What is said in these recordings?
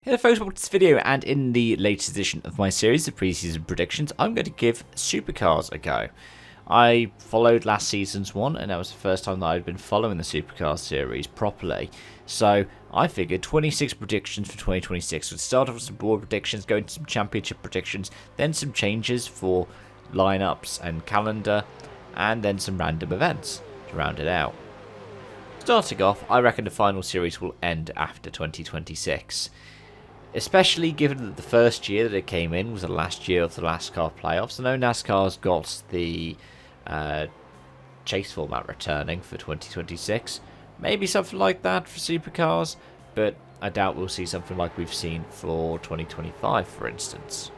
In the first part of this video and in the latest edition of my series of preseason predictions, I'm going to give Supercars a go. I followed last season's one, and that was the first time that I'd been following the Supercars series properly. So I figured 26 predictions for 2026 would start off with some board predictions, go into some championship predictions, then some changes for lineups and calendar, and then some random events to round it out. Starting off, I reckon the final series will end after 2026. Especially given that the first year that it came in was the last year of the NASCAR playoffs. I know NASCAR's got the chase format returning for 2026. Maybe something like that for Supercars, but I doubt we'll see something like we've seen for 2025, for instance.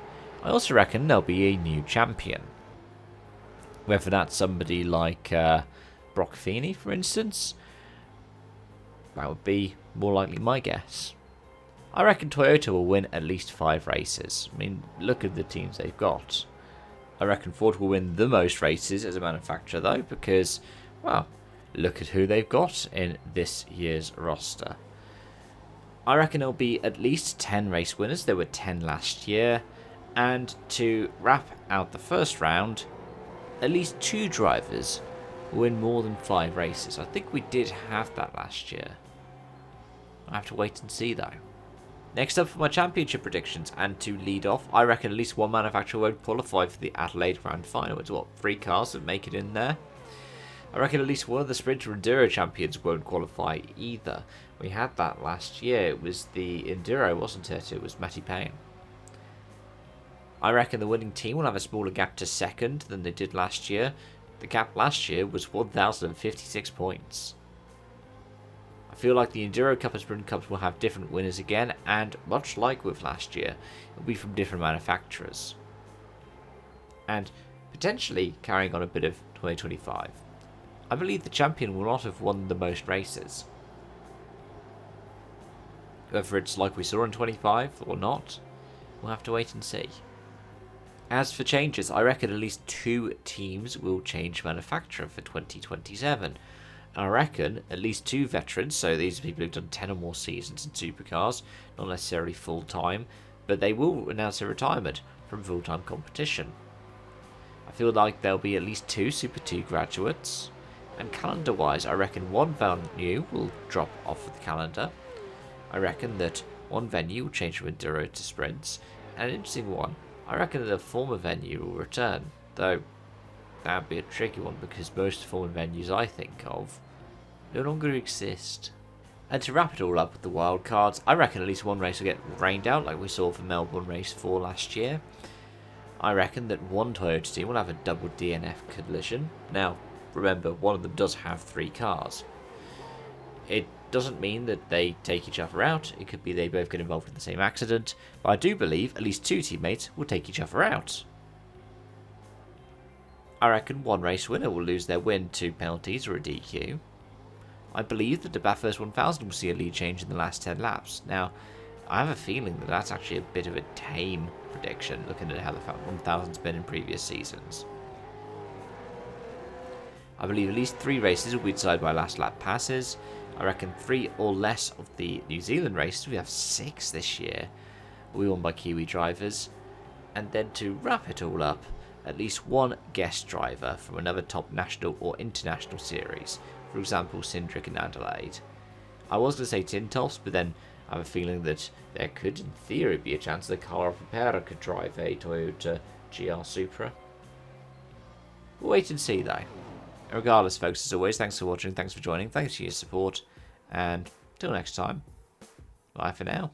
I also reckon there'll be a new champion. Whether that's somebody like Brock Feeney, for instance, that would be more likely my guess. I reckon Toyota will win at least 5 races. I mean, look at the teams they've got. I reckon Ford will win the most races as a manufacturer, though, because, well, look at who they've got in this year's roster. I reckon there'll be at least 10 race winners. There were 10 last year. And to wrap out the first round, at least 2 drivers will win more than 5 races. I think we did have that last year. I have to wait and see, though. Next up for my championship predictions, and to lead off, I reckon at least one manufacturer won't qualify for the Adelaide Grand Final. It's 3 cars that make it in there. I reckon at least one of the Sprinter Enduro champions won't qualify either. We had that last year. It was the Enduro, wasn't it? It was Matty Payne. I reckon the winning team will have a smaller gap to second than they did last year. The gap last year was 1,056 points. I feel like the Enduro Cup and Sprint Cups will have different winners again, and much like with last year, it will be from different manufacturers. And potentially carrying on a bit of 2025, I believe the champion will not have won the most races. Whether it's like we saw in 25 or not, we'll have to wait and see. As for changes, I reckon at least 2 teams will change manufacturer for 2027. I reckon at least 2 veterans, so these are people who've done 10 or more seasons in Supercars, not necessarily full-time, but they will announce their retirement from full-time competition. I feel like there'll be at least 2 Super 2 graduates, and calendar-wise, I reckon 1 venue will drop off of the calendar. I reckon that 1 venue will change from Enduro to Sprints, and an interesting one, I reckon that a former venue will return, though that'd be a tricky one because most former venues I think of no longer exist. And to wrap it all up with the wildcards, I reckon at least 1 race will get rained out like we saw for Melbourne Race 4 last year. I reckon that 1 Toyota team will have a double DNF collision. Now, remember, one of them does have 3 cars. It doesn't mean that they take each other out. It could be they both get involved in the same accident. But I do believe at least 2 teammates will take each other out. I reckon 1 race winner will lose their win to penalties or a DQ. I believe that the Bathurst 1000 will see a lead change in the last 10 laps. Now, I have a feeling that that's actually a bit of a tame prediction, looking at how the 1000's been in previous seasons. I believe at least 3 races will be decided by last lap passes. I reckon 3 or less of the New Zealand races, we have 6 this year, will be won by Kiwi drivers. And then to wrap it all up, at least 1 guest driver from another top national or international series, for example Cindric and Adelaide. I was going to say Tintoffs, but then I have a feeling that there could in theory be a chance that Carlo Papera could drive a Toyota GR Supra. We'll wait and see though. Regardless folks, as always, thanks for watching, thanks for joining, thanks for your support, and till next time, bye for now.